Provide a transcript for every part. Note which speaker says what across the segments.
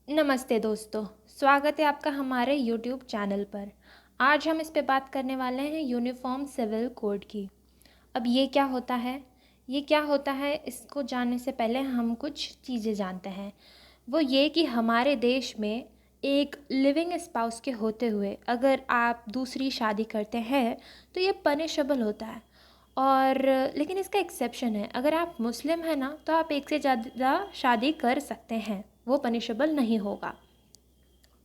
Speaker 1: नमस्ते दोस्तों, स्वागत है आपका हमारे YouTube चैनल पर। आज हम इस पे बात करने वाले हैं यूनिफॉर्म सिविल कोड की। अब ये क्या होता है? इसको जानने से पहले हम कुछ चीज़ें जानते हैं। वो ये कि हमारे देश में एक लिविंग स्पाउस के होते हुए अगर आप दूसरी शादी करते हैं तो ये पनिशेबल होता है। और लेकिन इसका एक्सेप्शन है, अगर आप मुस्लिम हैं ना तो आप एक से ज़्यादा शादी कर सकते हैं, वो पनिशेबल नहीं होगा।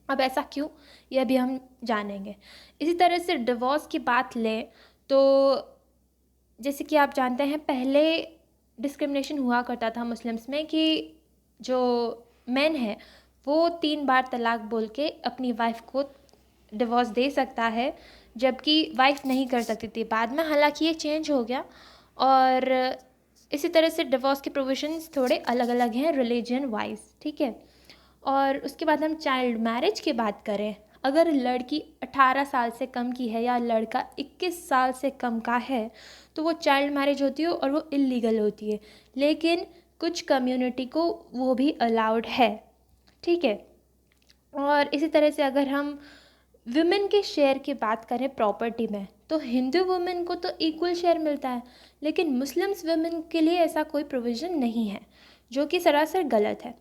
Speaker 1: अब ऐसा क्यों, ये अभी हम जानेंगे। इसी तरह से डिवोर्स की बात लें तो जैसे कि आप जानते हैं पहले डिस्क्रिमिनेशन हुआ करता था मुस्लिम्स में कि जो मैन है वो 3 बार तलाक बोल के अपनी वाइफ को डिवोर्स दे सकता है, जबकि वाइफ नहीं कर सकती थी। बाद में हालांकि ये चेंज हो गया। और इसी तरह से डिवोर्स के प्रोविजंस थोड़े अलग अलग हैं रिलीजन वाइज, ठीक है। और उसके बाद हम चाइल्ड मैरिज की बात करें, अगर लड़की 18 साल से कम की है या लड़का 21 साल से कम का है तो वो चाइल्ड मैरिज होती है और वो इलीगल होती है। लेकिन कुछ कम्युनिटी को वो भी अलाउड है, ठीक है। और इसी तरह से अगर हम वुमेन के शेयर की बात करें प्रॉपर्टी में तो हिंदू वुमेन को तो इक्वल शेयर मिलता है, लेकिन मुस्लिम्स वुमेन के लिए ऐसा कोई प्रोविज़न नहीं है, जो कि सरासर गलत है,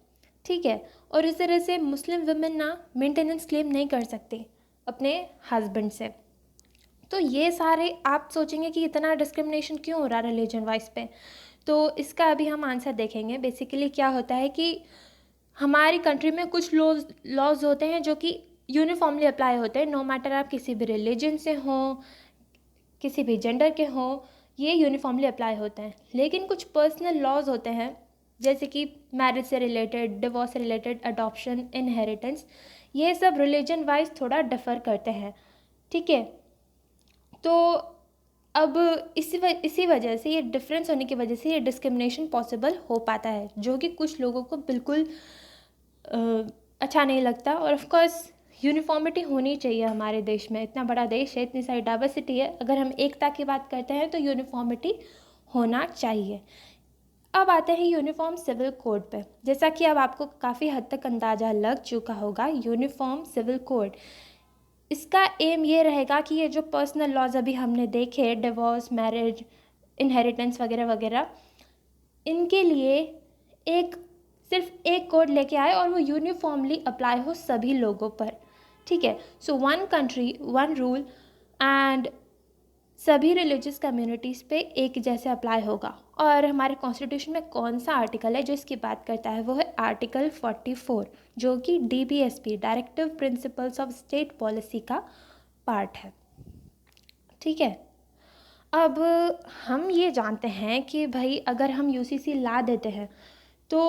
Speaker 1: ठीक है। और इस तरह से मुस्लिम वुमेन ना मेंटेनेंस क्लेम नहीं कर सकती अपने हस्बैंड से। तो ये सारे आप सोचेंगे कि इतना डिस्क्रिमिनेशन क्यों हो रहा है रिलीजन वाइज पे, तो इसका अभी हम आंसर देखेंगे। बेसिकली क्या होता है कि हमारी कंट्री में कुछ लॉज होते हैं जो कि यूनिफॉर्मली अप्लाई होते हैं, नो मैटर आप किसी भी रिलीजन से हों, किसी भी जेंडर के हों, ये यूनिफॉर्मली अप्लाई होते हैं। लेकिन कुछ पर्सनल लॉज होते हैं जैसे कि मैरिज से रिलेटेड, डिवोर्स से रिलेटेड, अडॉप्शन, इनहेरिटेंस, ये सब रिलीजन वाइज थोड़ा डिफ़र करते हैं, ठीक है। तो अब इसी वजह से, ये डिफरेंस होने की वजह से ये डिस्क्रिमिनेशन पॉसिबल हो पाता है, जो कि कुछ लोगों को बिल्कुल अच्छा नहीं लगता। और ऑफ कोर्स यूनिफॉर्मिटी होनी चाहिए हमारे देश में, इतना बड़ा देश है, इतनी सारी डाइवर्सिटी है, अगर हम एकता की बात करते हैं तो यूनिफॉर्मिटी होना चाहिए। अब आते हैं यूनिफॉर्म सिविल कोड पे। जैसा कि अब आपको काफ़ी हद तक अंदाज़ा लग चुका होगा, यूनिफॉर्म सिविल कोड, इसका एम ये रहेगा कि ये जो पर्सनल लॉज अभी हमने देखे, डिवोर्स, मैरिज, इनहेरिटेंस वगैरह वगैरह, इनके लिए एक सिर्फ एक कोड लेके आए और वो यूनिफॉर्मली अप्लाई हो सभी लोगों पर, ठीक है। So one country one rule, and सभी रिलीजियस कम्युनिटीज़ पे एक जैसे अप्लाई होगा। और हमारे कॉन्स्टिट्यूशन में कौन सा आर्टिकल है जो इसकी बात करता है, वो है आर्टिकल 44, जो कि DPSP, directive principles of state policy का पार्ट है, ठीक है। अब हम ये जानते हैं कि भाई अगर हम UCC ला देते हैं तो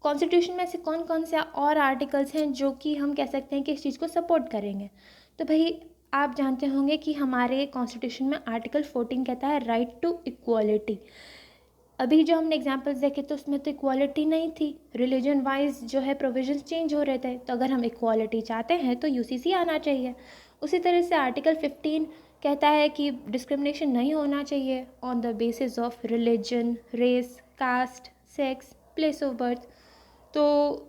Speaker 1: कॉन्स्टिट्यूशन में ऐसे कौन कौन से और आर्टिकल्स हैं जो कि हम कह सकते हैं कि इस चीज़ को सपोर्ट करेंगे। तो भाई आप जानते होंगे कि हमारे कॉन्स्टिट्यूशन में आर्टिकल 14 कहता है राइट टू इक्वालिटी। अभी जो हमने एग्जांपल्स देखे तो उसमें तो इक्वालिटी नहीं थी, रिलीजन वाइज जो है प्रोविजंस चेंज हो रहे थे। तो अगर हम इक्वालिटी चाहते हैं तो UCC आना चाहिए। उसी तरह से आर्टिकल 15 कहता है कि डिस्क्रिमिनेशन नहीं होना चाहिए on the basis of religion, race, caste, sex, place of birth. तो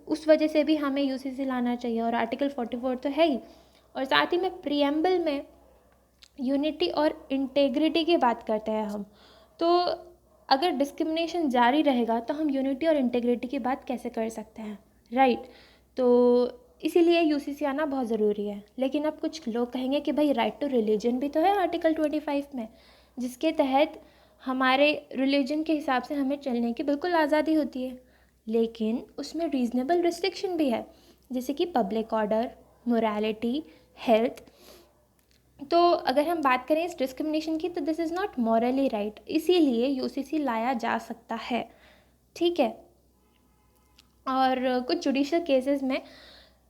Speaker 1: उस वजह से भी हमें UCC लाना चाहिए। और आर्टिकल 44 तो है ही। और साथ ही में प्रीएम्बल में यूनिटी और इंटेग्रिटी की बात करते हैं हम। तो अगर डिस्क्रिमिनेशन जारी रहेगा तो हम यूनिटी और इंटेग्रिटी की बात कैसे कर सकते हैं, राइट। तो इसीलिए UCC आना बहुत ज़रूरी है। लेकिन अब कुछ लोग कहेंगे कि भाई राइट टू रिलीजन भी तो है आर्टिकल 25 में, जिसके तहत हमारे रिलीजन के हिसाब से हमें चलने की बिल्कुल आज़ादी होती है। लेकिन उसमें रीज़नेबल रिस्ट्रिक्शन भी है, जैसे कि पब्लिक ऑर्डर, मोरालिटी, हेल्थ। तो अगर हम बात करें इस डिस्क्रिमिनेशन की तो this is not morally right, इसीलिए UCC लाया जा सकता है, ठीक है। और कुछ जुडिशल केसेस में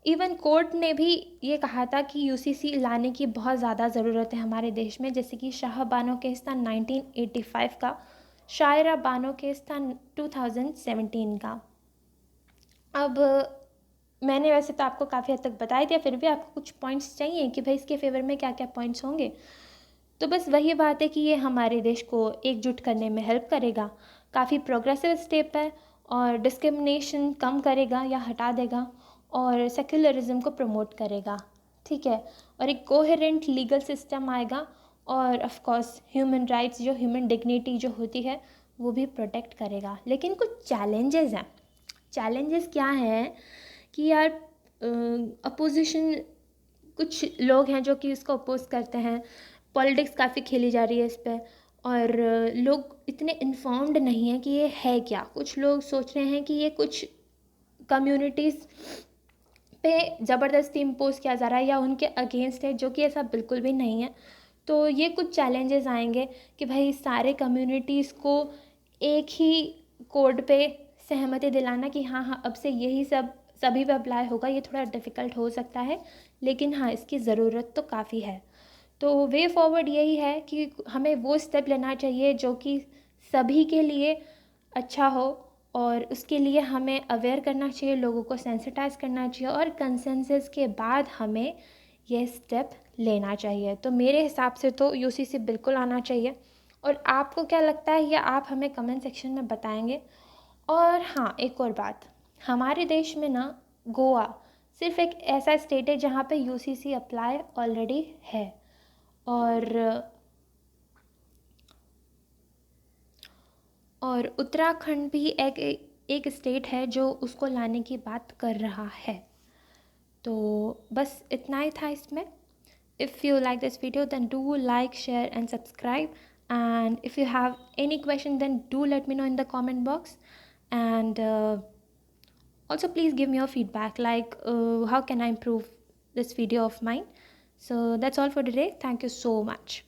Speaker 1: इवन कोर्ट ने भी ये कहा था कि UCC लाने की बहुत ज़्यादा ज़रूरत है हमारे देश में, जैसे कि शाह बानो केस था 1985 का, शायरा बानो केस था 2017 का। अब मैंने वैसे तो आपको काफ़ी हद तक बता दिया, फिर भी आपको कुछ पॉइंट्स चाहिए कि भाई इसके फेवर में क्या क्या पॉइंट्स होंगे। तो बस वही बात है कि ये हमारे देश को एकजुट करने में हेल्प करेगा, काफ़ी प्रोग्रेसिव स्टेप है। और डिस्क्रिमिनेशन कम करेगा या हटा देगा और सेक्युलरिज्म को प्रमोट करेगा, ठीक है। और एक कोहेरेंट लीगल सिस्टम आएगा और ऑफ कोर्स ह्यूमन राइट्स, जो ह्यूमन डिग्निटी जो होती है वो भी प्रोटेक्ट करेगा। लेकिन कुछ चैलेंजेस हैं। चैलेंजेस क्या हैं कि यार अपोजिशन, कुछ लोग हैं जो कि इसको अपोज करते हैं, पॉलिटिक्स काफ़ी खेली जा रही है इस पर, और लोग इतने इन्फॉर्म्ड नहीं हैं कि ये है क्या। कुछ लोग सोच रहे हैं कि ये कुछ कम्युनिटीज़ पे ज़बरदस्ती इम्पोज किया जा रहा है या उनके अगेंस्ट है, जो कि ऐसा बिल्कुल भी नहीं है। तो ये कुछ चैलेंजेस आएंगे कि भाई सारे कम्युनिटीज़ को एक ही कोड पे सहमति दिलाना कि हाँ हाँ अब से यही सब सभी पे अप्लाई होगा, ये थोड़ा डिफ़िकल्ट हो सकता है, लेकिन हाँ इसकी ज़रूरत तो काफ़ी है। तो वे फॉरवर्ड यही है कि हमें वो स्टेप लेना चाहिए जो कि सभी के लिए अच्छा हो, और उसके लिए हमें अवेयर करना चाहिए, लोगों को सेंसिटाइज करना चाहिए, और कंसेंसस के बाद हमें ये स्टेप लेना चाहिए। तो मेरे हिसाब से तो यूसीसी बिल्कुल आना चाहिए। और आपको क्या लगता है, या आप हमें कमेंट सेक्शन में बताएंगे। और हाँ, एक और बात, हमारे देश में ना गोवा सिर्फ एक ऐसा स्टेट है जहाँ पे यूसीसी अप्लाई ऑलरेडी है, और उत्तराखंड भी एक स्टेट है जो उसको लाने की बात कर रहा है। तो बस इतना ही था इसमें। If you like this video then do like, share and subscribe, and if you have any question then do let me know in the comment box, and also please give me your feedback, like how can I improve this video of mine. So that's all for today. Thank you so much.